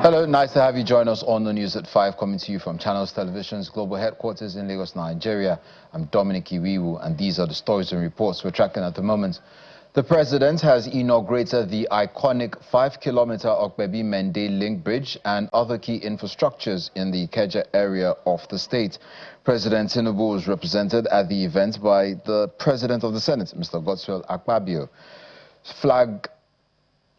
Hello, nice to have you join us on the news at 5, coming to you from Channels Television's global headquarters in Lagos, Nigeria. I'm Dominic Iwiwu, and these are the stories and reports we're tracking at the moment. The president has inaugurated the iconic 5-kilometer Okpebi-Mende link bridge and other key infrastructures in the Ikeja area of the state. President Tinubu was represented at the event by the President of the Senate, Mr. Godswill Akpabio.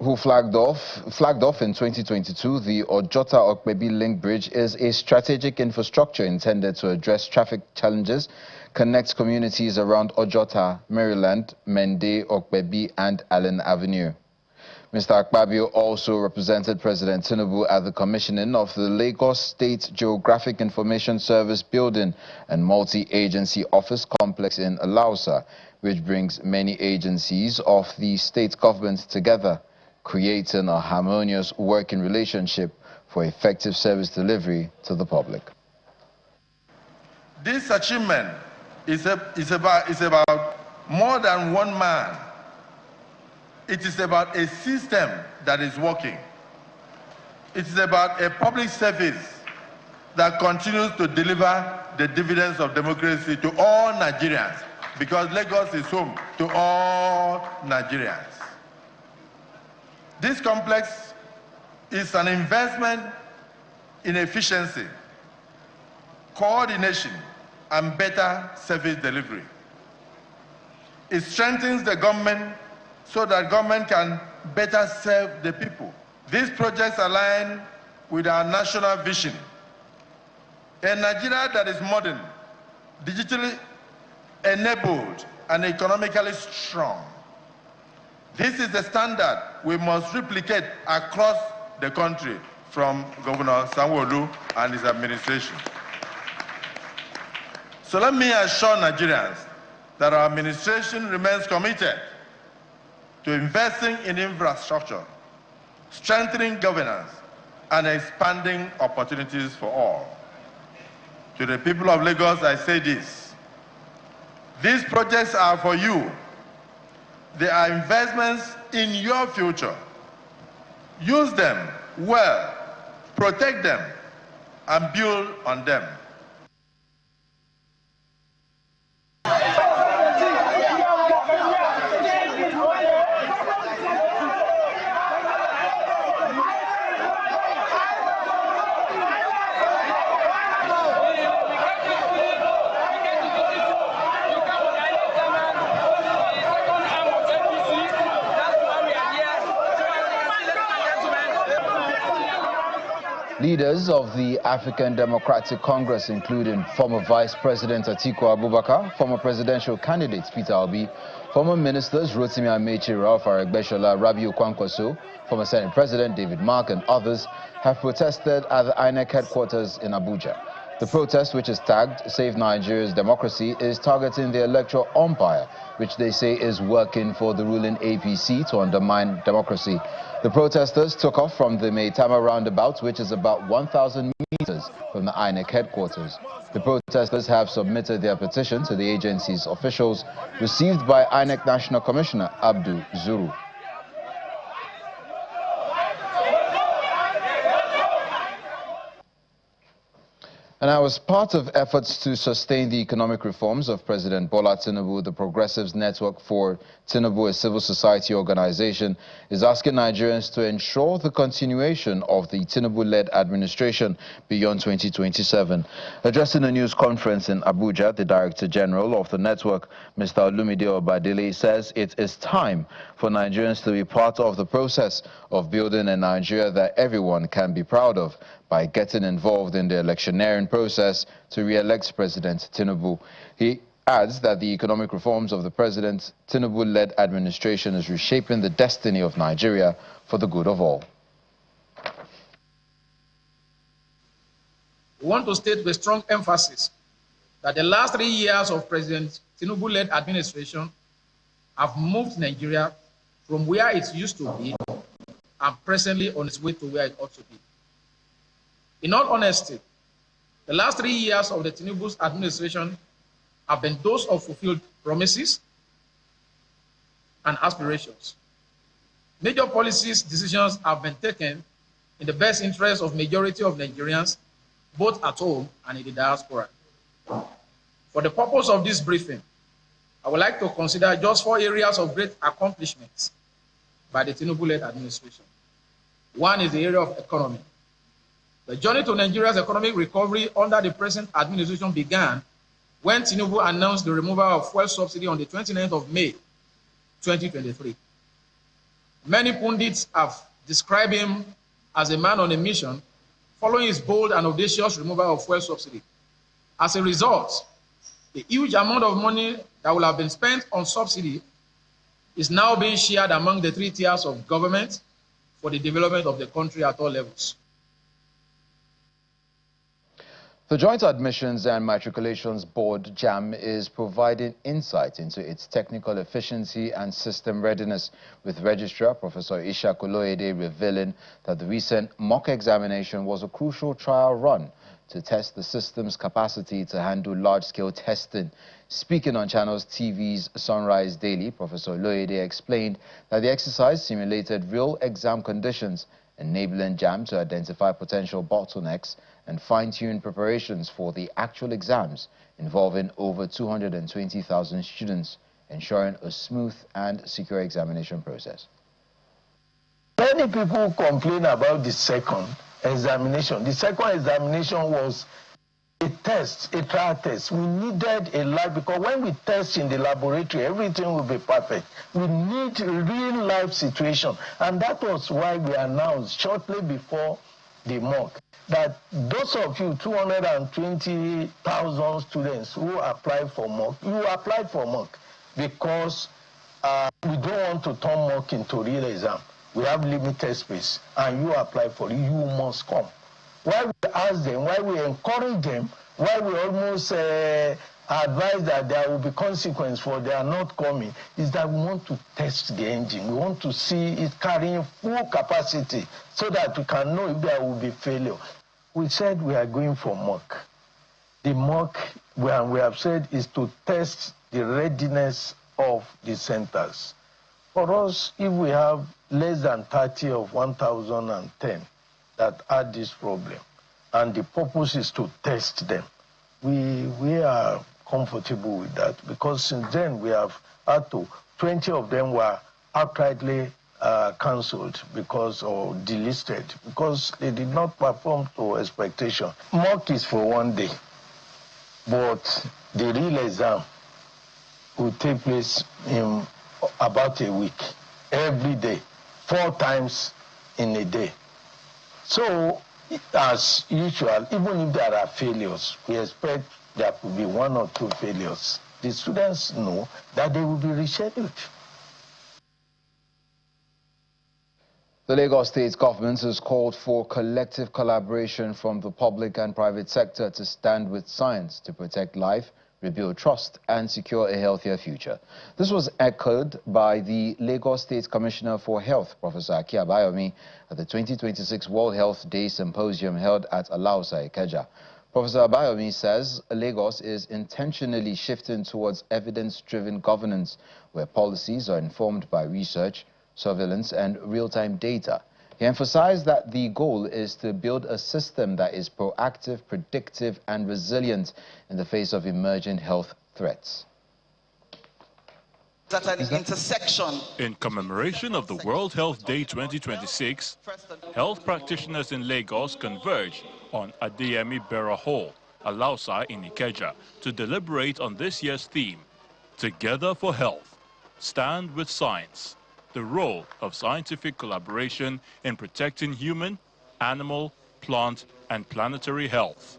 Who flagged off in 2022, the Ojota-Okpebi link bridge is a strategic infrastructure intended to address traffic challenges, connect communities around Ojota, Maryland, Mende, Okpebi, and Allen Avenue. Mr. Akpabio also represented President Tinubu at the commissioning of the Lagos State Geographic Information Service building and multi-agency office complex in Alausa, which brings many agencies of the state government together, creating a harmonious working relationship for effective service delivery to the public. This achievement is about more than one man. It is about a system that is working. It is about a public service that continues to deliver the dividends of democracy to all Nigerians, because Lagos is home to all Nigerians. This complex is an investment in efficiency, coordination, and better service delivery. It strengthens the government so that government can better serve the people. These projects align with our national vision, a Nigeria that is modern, digitally enabled, and economically strong. This is the standard we must replicate across the country from Governor Sanwo-Olu and his administration. So let me assure Nigerians that our administration remains committed to investing in infrastructure, strengthening governance, and expanding opportunities for all. To the people of Lagos, I say this: these projects are for you. They are investments in your future. Use them well, protect them, and build on them. Leaders of the African Democratic Congress, including former Vice President Atiku Abubakar, former presidential candidate Peter Obi, former ministers Rotimi Amechi, Ralph Aregbesola, Rabiu Kwankwaso, former Senate President David Mark, and others have protested at the INEC headquarters in Abuja. The protest, which is tagged Save Nigeria's Democracy, is targeting the electoral umpire, which they say is working for the ruling APC to undermine democracy. The protesters took off from the Maitama roundabout, which is about 1,000 meters from the INEC headquarters. The protesters have submitted their petition to the agency's officials, received by INEC National Commissioner Abdul Zuru. And as part of efforts to sustain the economic reforms of President Bola Tinubu, the Progressives Network for Tinubu, a civil society organization, is asking Nigerians to ensure the continuation of the Tinubu-led administration beyond 2027. Addressing a news conference in Abuja, the Director General of the network, Mr. Olumide Obadele, says it is time for Nigerians to be part of the process of building a Nigeria that everyone can be proud of, by getting involved in the electioneering process to re-elect President Tinubu. He adds that the economic reforms of the President Tinubu-led administration is reshaping the destiny of Nigeria for the good of all. We want to state with strong emphasis that the last 3 years of President Tinubu-led administration have moved Nigeria from where it used to be and presently on its way to where it ought to be. In all honesty, the last 3 years of the Tinubu's administration have been those of fulfilled promises and aspirations. Major policies decisions have been taken in the best interest of majority of Nigerians, both at home and in the diaspora. For the purpose of this briefing, I would like to consider just 4 areas of great accomplishments by the Tinubu-led administration. One is the area of economy. The journey to Nigeria's economic recovery under the present administration began when Tinubu announced the removal of fuel subsidy on the 29th of May, 2023. Many pundits have described him as a man on a mission following his bold and audacious removal of fuel subsidy. As a result, the huge amount of money that will have been spent on subsidy is now being shared among the 3 tiers of government for the development of the country at all levels. The Joint Admissions and Matriculations Board, JAMB, is providing insight into its technical efficiency and system readiness, with Registrar Professor Ishaq Oloyede revealing that the recent mock examination was a crucial trial run to test the system's capacity to handle large-scale testing. Speaking on Channels TV's Sunrise Daily, Professor Oloyede explained that the exercise simulated real exam conditions, enabling JAMB to identify potential bottlenecks and fine-tune preparations for the actual exams involving over 220,000 students, ensuring a smooth and secure examination process. Many people complain about the second examination. The second examination was a test, a trial test. We needed a lab, because when we test in the laboratory, everything will be perfect. We need a real life situation. And that was why we announced shortly before the mock that those of you 220,000 students who applied for mock, you applied for mock because we don't want to turn mock into real exam. We have limited space, and you apply for it, you must come. Why we ask them, why we encourage them, why we almost advise that there will be consequence for their not coming, is that we want to test the engine. We want to see it carrying full capacity so that we can know if there will be failure. We said we are going for mock. The mock, we have said, is to test the readiness of the centers. For us, if we have less than 30 of 1,010 that had this problem, and the purpose is to test them, we are comfortable with that, because since then we have had to, 20 of them were outrightly cancelled because, or delisted, because they did not perform to expectation. Mock is for 1 day, but the real exam will take place in about a week, every day, 4 times in a day. So, as usual, even if there are failures, we expect there could be 1 or 2 failures. The students know that they will be rescheduled. The Lagos State government has called for collective collaboration from the public and private sector to stand with science to protect life, rebuild trust, and secure a healthier future. This was echoed by the Lagos State Commissioner for Health, Professor Abayomi, at the 2026 World Health Day Symposium held at Alausa, Ikeja. Professor Abayomi says Lagos is intentionally shifting towards evidence-driven governance, where policies are informed by research, surveillance, and real-time data. He emphasized that the goal is to build a system that is proactive, predictive, and resilient in the face of emerging health threats. At an intersection. In commemoration of the World Health Day 2026, health practitioners in Lagos converge on Adeyemi Bera Hall, Alausa in Ikeja, to deliberate on this year's theme, Together for Health, Stand with Science, the role of scientific collaboration in protecting human, animal, plant, and planetary health.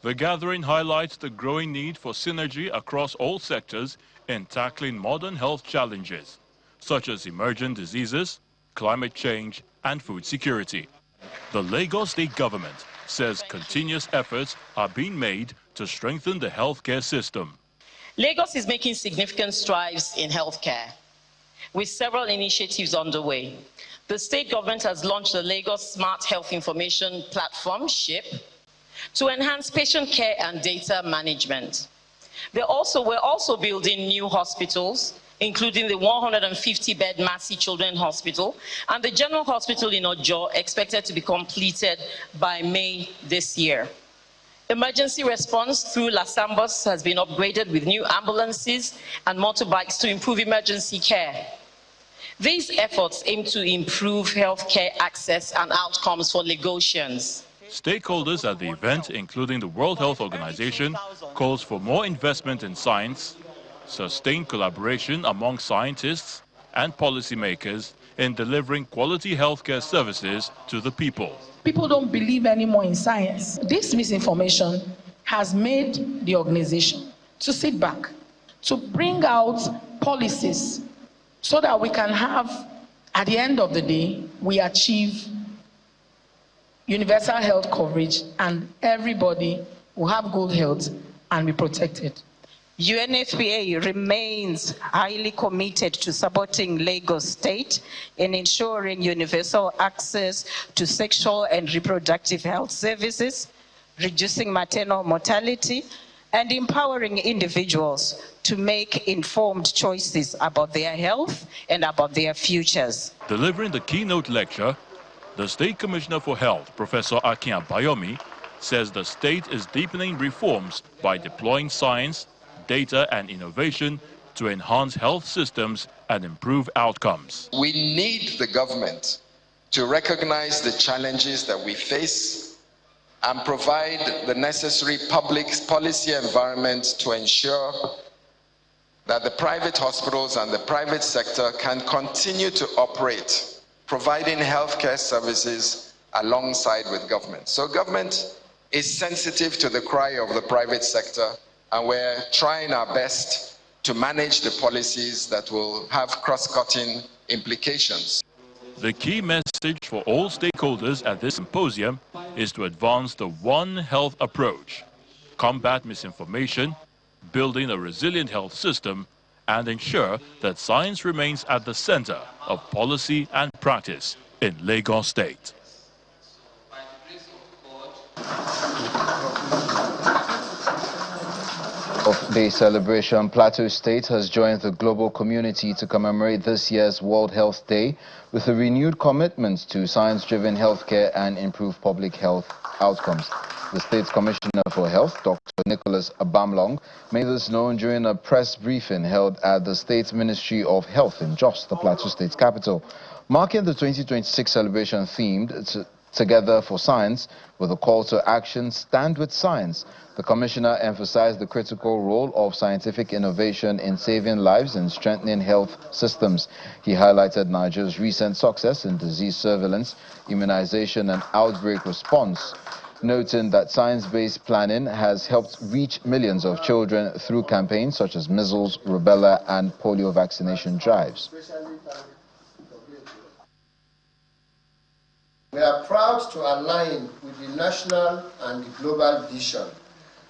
The gathering highlights the growing need for synergy across all sectors in tackling modern health challenges, such as emerging diseases, climate change, and food security. The Lagos State government says continuous efforts are being made to strengthen the healthcare system. Lagos is making significant strides in healthcare, with several initiatives underway. The state government has launched the Lagos Smart Health Information Platform, SHIP, to enhance patient care and data management. We're also building new hospitals, including the 150-bed Massey Children's Hospital and the General Hospital in Ojo, expected to be completed by May this year. Emergency response through Lasambos has been upgraded with new ambulances and motorbikes to improve emergency care. These efforts aim to improve healthcare access and outcomes for Lagosians. Stakeholders at the event, including the World Health Organization, calls for more investment in science, sustained collaboration among scientists and policymakers in delivering quality healthcare services to the people. People don't believe anymore in science. This misinformation has made the organization to sit back, to bring out policies so that we can have, at the end of the day, we achieve universal health coverage and everybody will have good health and be protected. UNFPA remains highly committed to supporting Lagos State in ensuring universal access to sexual and reproductive health services, reducing maternal mortality, and empowering individuals to make informed choices about their health and about their futures. Delivering the keynote lecture, the State Commissioner for Health, Professor Akin Abayomi, says the state is deepening reforms by deploying science, data and innovation to enhance health systems and improve outcomes. We need the government to recognize the challenges that we face and provide the necessary public policy environment to ensure that the private hospitals and the private sector can continue to operate, providing healthcare services alongside with government. So government is sensitive to the cry of the private sector, and we're trying our best to manage the policies that will have cross-cutting implications. The key message for all stakeholders at this symposium is to advance the One Health approach, combat misinformation, building a resilient health system, and ensure that science remains at the center of policy and practice in Lagos State. Of the celebration, Plateau State has joined the global community to commemorate this year's World Health Day with a renewed commitment to science-driven healthcare and improved public health outcomes. The State's Commissioner for Health, Dr. Nicholas Abamlong, made this known during a press briefing held at the State Ministry of Health in Jos, the Plateau State's capital. Marking the 2026 celebration themed Together for Science, with a call to action, Stand with Science, the Commissioner emphasized the critical role of scientific innovation in saving lives and strengthening health systems. He highlighted Nigeria's recent success in disease surveillance, immunization and outbreak response, noting that science-based planning has helped reach millions of children through campaigns such as measles, rubella and polio vaccination drives. We are proud to align with the national and the global vision.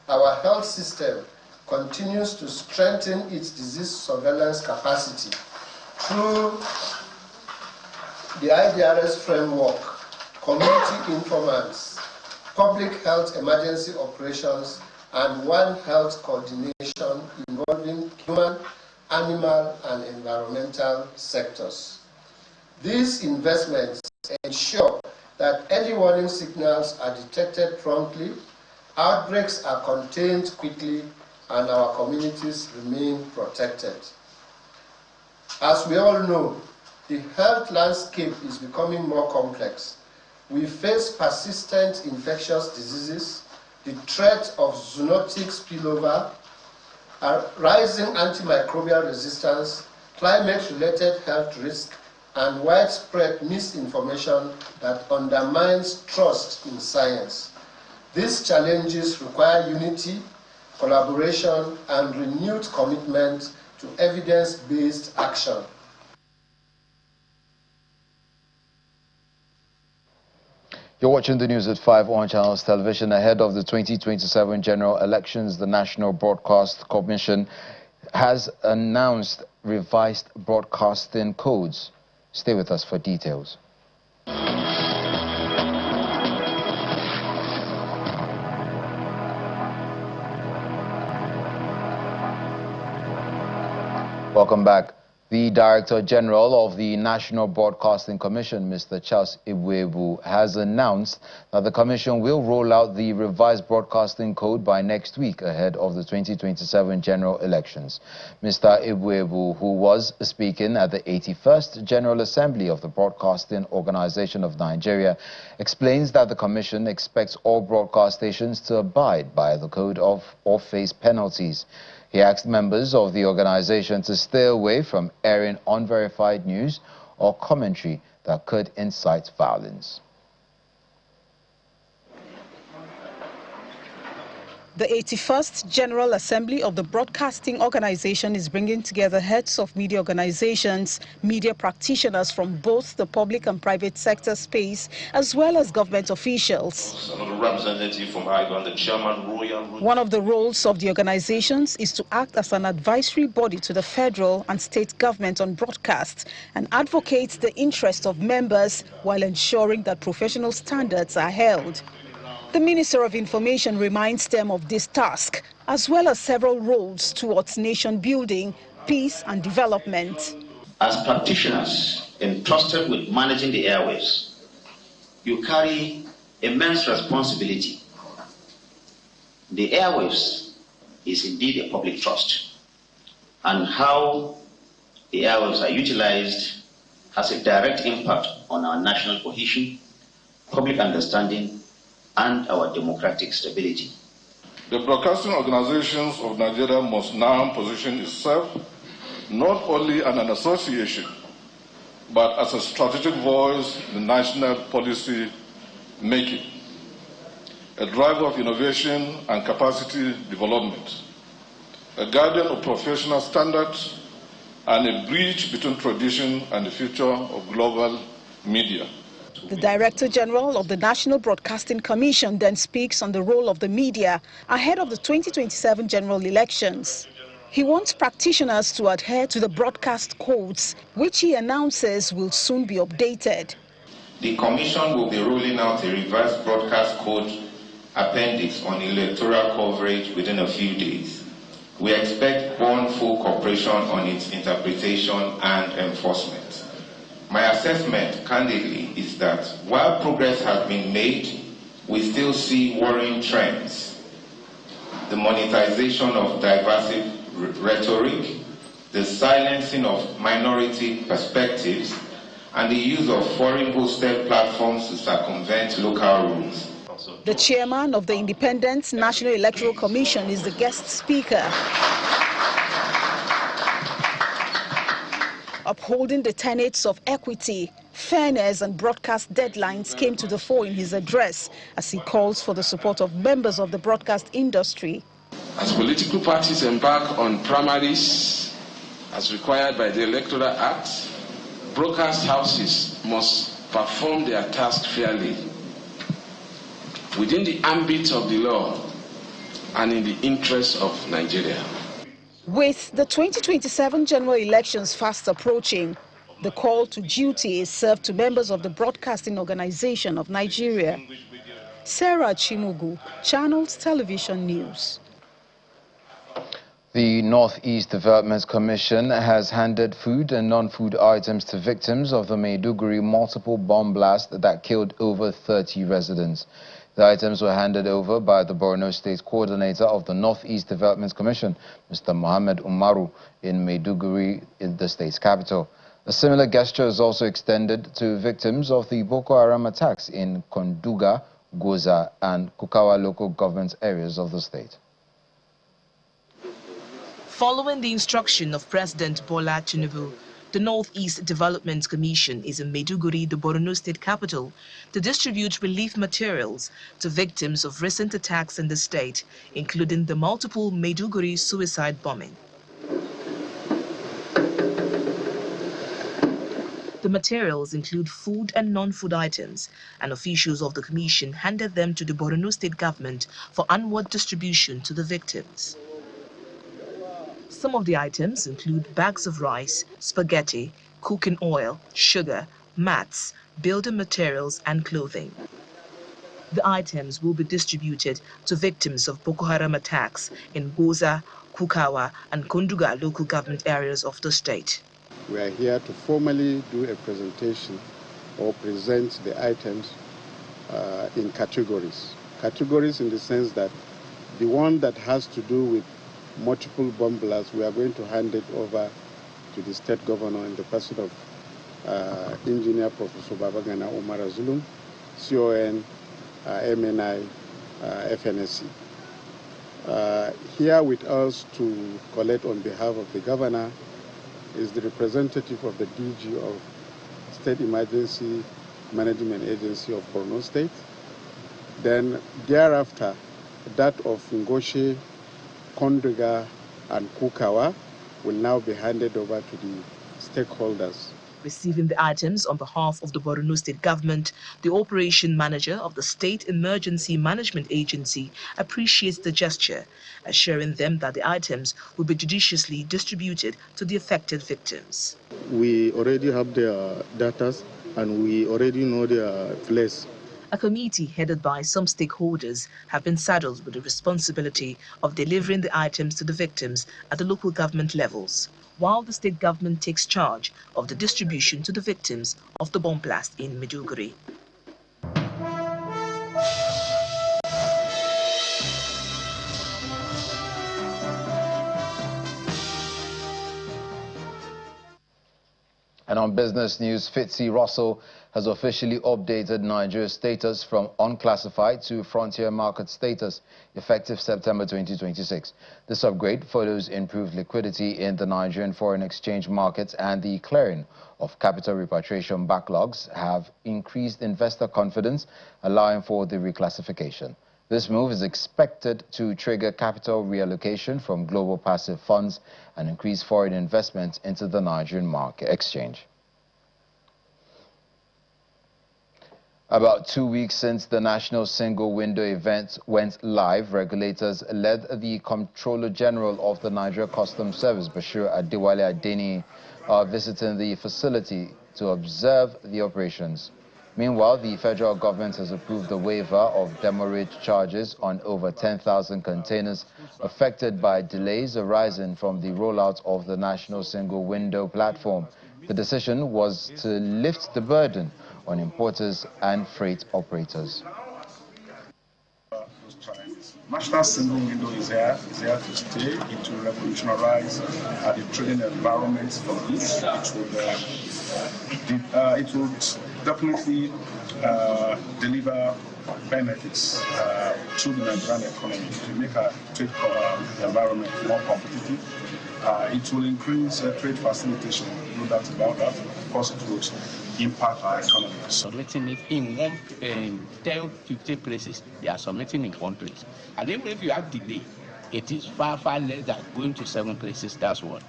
Our health system continues to strengthen its disease surveillance capacity through the IDRS framework, community informants, public health emergency operations, and One Health coordination involving human, animal, and environmental sectors. These investments ensure that early warning signals are detected promptly, outbreaks are contained quickly, and our communities remain protected. As we all know, the health landscape is becoming more complex. We face persistent infectious diseases, the threat of zoonotic spillover, rising antimicrobial resistance, climate-related health risk, and widespread misinformation that undermines trust in science. These challenges require unity, collaboration, and renewed commitment to evidence-based action. You're watching the news at 5 on Channels Television. Ahead of the 2027 general elections, the National Broadcast Commission has announced revised broadcasting codes. Stay with us for details. Welcome back. The Director General of the National Broadcasting Commission, Mr. Charles Ibuebu, has announced that the Commission will roll out the revised broadcasting code by next week ahead of the 2027 general elections. Mr. Ibuebu, who was speaking at the 81st General Assembly of the Broadcasting Organization of Nigeria, explains that the Commission expects all broadcast stations to abide by the code or face penalties. He asked members of the organization to stay away from airing unverified news or commentary that could incite violence. The 81st General Assembly of the Broadcasting Organization is bringing together heads of media organizations, media practitioners from both the public and private sector space, as well as government officials. Representative from IGON, the chairman, One of the roles of the organizations is to act as an advisory body to the federal and state government on broadcast and advocate the interests of members while ensuring that professional standards are held. The Minister of Information reminds them of this task, as well as several roles towards nation building, peace and development. As practitioners entrusted with managing the airwaves, you carry immense responsibility. The airwaves is indeed a public trust, and how the airwaves are utilized has a direct impact on our national cohesion, public understanding, and our democratic stability. The broadcasting organizations of Nigeria must now position itself not only as an association, but as a strategic voice in national policy making, a driver of innovation and capacity development, a guardian of professional standards, and a bridge between tradition and the future of global media. The Director General of the National Broadcasting Commission then speaks on the role of the media ahead of the 2027 general elections. He wants practitioners to adhere to the broadcast codes, which he announces will soon be updated. The Commission will be rolling out a revised broadcast code appendix on electoral coverage within a few days. We expect full cooperation on its interpretation and enforcement. My assessment, candidly, is that while progress has been made, we still see worrying trends. The monetization of divisive rhetoric, the silencing of minority perspectives, and the use of foreign-hosted platforms to circumvent local rules. The chairman of the Independent National Electoral Commission is the guest speaker. Upholding the tenets of equity, fairness and broadcast deadlines came to the fore in his address as he calls for the support of members of the broadcast industry. As political parties embark on primaries as required by the Electoral Act, broadcast houses must perform their task fairly, within the ambit of the law and in the interest of Nigeria. With the 2027 general elections fast approaching, the call to duty is served to members of the Broadcasting Organization of Nigeria. Sarah Chimugu, Channels Television News. The Northeast Development Commission has handed food and non-food items to victims of the Maiduguri multiple bomb blast that killed over 30 residents. The items were handed over by the Borno State Coordinator of the Northeast Development Commission, Mr. Mohammed Umaru, in Maiduguri, in the state's capital. A similar gesture is also extended to victims of the Boko Haram attacks in Konduga, Goza, and Kukawa local government areas of the state. Following the instruction of President Bola Tinubu, the Northeast Development Commission is in Maiduguri, the Borno state capital, to distribute relief materials to victims of recent attacks in the state, including the multiple Maiduguri suicide bombing. The materials include food and non-food items, and officials of the commission handed them to the Borno state government for onward distribution to the victims. Some of the items include bags of rice, spaghetti, cooking oil, sugar, mats, building materials and clothing. The items will be distributed to victims of Boko Haram attacks in Goza, Kukawa and Konduga local government areas of the state. We are here to formally do a presentation or present the items in categories. Categories in the sense that the one that has to do with multiple bomb blasts, we are going to hand it over to the state governor in the person of Engineer Professor Babagana Omar Zulum, CON, MNI, FNSC. Here with us to collect on behalf of the governor is the representative of the DG of State Emergency Management Agency of Borno State. Then thereafter, that of Ngoshe, Kondriga, and Kukawa will now be handed over to the stakeholders. Receiving the items on behalf of the Borno State government, the operation manager of the State Emergency Management Agency appreciates the gesture, assuring them that the items will be judiciously distributed to the affected victims. We already have their data and we already know their place. A committee headed by some stakeholders have been saddled with the responsibility of delivering the items to the victims at the local government levels, while the state government takes charge of the distribution to the victims of the bomb blast in Maiduguri. And on business news, Fitzy Russell has officially updated Nigeria's status from unclassified to frontier market status, effective September 2026. This upgrade follows improved liquidity in the Nigerian foreign exchange markets, and the clearing of capital repatriation backlogs have increased investor confidence, allowing for the reclassification. This move is expected to trigger capital reallocation from global passive funds and increase foreign investment into the Nigerian market exchange. About 2 weeks since the National Single Window event went live, regulators led the Comptroller General of the Nigeria Customs Service, Bashir Adewale Adeni, visiting the facility to observe the operations. Meanwhile, the federal government has approved the waiver of demurrage charges on over 10,000 containers affected by delays arising from the rollout of the National Single Window platform. The decision was to lift the burden on importers and freight operators. National Single Window is here to stay. It will revolutionize the trading environment for this. It will definitely deliver benefits to the Nigerian economy to make our trade environment more competitive. It will increase trade facilitation, no doubt about that. Of course, it will impact our economy. Submitting it in 10, 50 places, they are submitting in one place. And even if you have delay, it is far, far less than going to 7 places. That's one.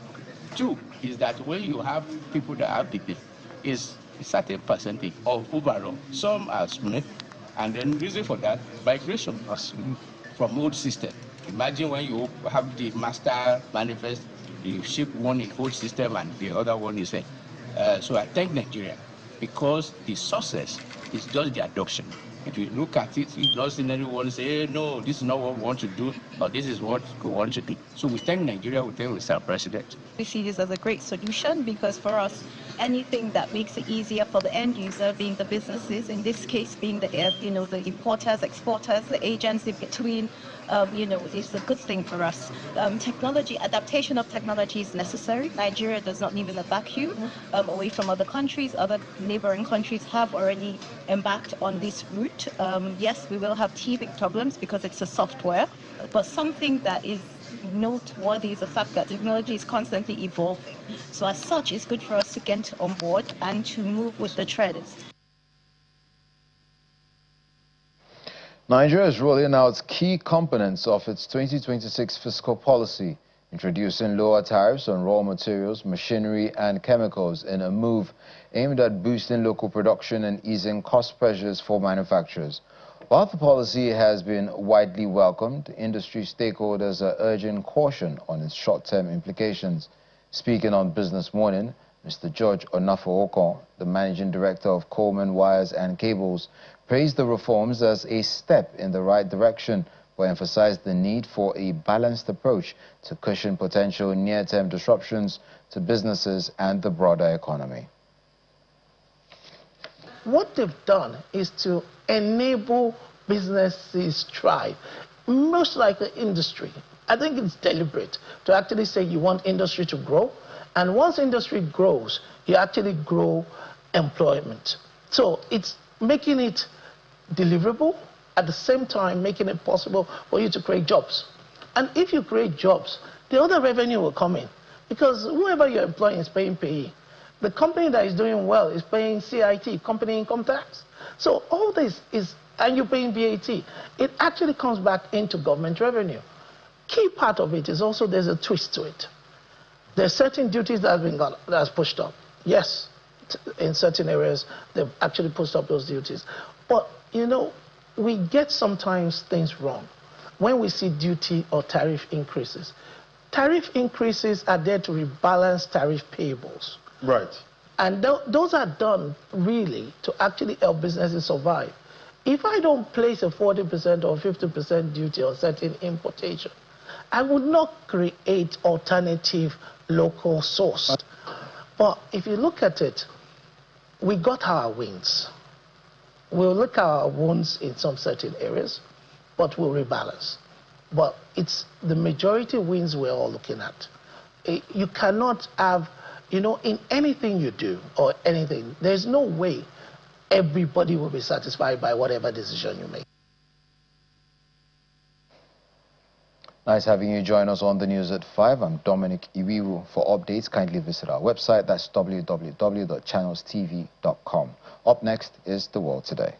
2 is that when you have people that have delay, is a certain percentage of overall. Some are smooth, and then the reason for that, migration from old system. Imagine when you have the master manifest, you ship one in old system and the other one is so I thank Nigeria, because the success is just the adoption. If you look at it, you don't see anyone say, hey, no, this is not what we want to do, or this is what we want to do. So we thank Nigeria, we thank Mr. President. We see this as a great solution, because for us, anything that makes it easier for the end user, being the businesses, in this case being the the importers, exporters, the agents in between, it's a good thing for us. Adaptation of technology is necessary. Nigeria does not live in a vacuum away from other countries. Other neighboring countries have already embarked on this route. Yes, we will have teething problems because it's a software, but something that is noteworthy is the fact that technology is constantly evolving. So as such, it's good for us to get on board and to move with the trends. Nigeria is rolling out key components of its 2026 fiscal policy, introducing lower tariffs on raw materials, machinery and chemicals in a move aimed at boosting local production and easing cost pressures for manufacturers. While the policy has been widely welcomed, industry stakeholders are urging caution on its short-term implications. Speaking on Business Morning, Mr. George Onafo-Okon, the Managing Director of Coleman Wires and Cables, praised the reforms as a step in the right direction, who emphasized the need for a balanced approach to cushion potential near-term disruptions to businesses and the broader economy. What they've done is to enable businesses thrive, most like the industry. I think it's deliberate to actually say you want industry to grow, and once industry grows, you actually grow employment. So it's making it deliverable, at the same time making it possible for you to create jobs. And if you create jobs, the other revenue will come in, because whoever you're employing is paying PE. The company that is doing well is paying CIT, company income tax. So all this is, and you're paying VAT, it actually comes back into government revenue. Key part of it is also there's a twist to it. There's certain duties that has pushed up. Yes, in certain areas, they've actually pushed up those duties. But, you know, we get sometimes things wrong when we see duty or tariff increases. Tariff increases are there to rebalance tariff payables. Right. And those are done really to actually help businesses survive. If I don't place a 40% or 50% duty on certain importation, I would not create alternative local source. But if you look at it, we got our wins. We'll look at our wounds in some certain areas, but we'll rebalance. But it's the majority wins we're all looking at. You cannot have, you know, in anything you do or anything, there's no way everybody will be satisfied by whatever decision you make. Nice having you join us on the news at 5. I'm Dominic Iwiru. For updates, kindly visit our website. That's www.channelstv.com. Up next is The World Today.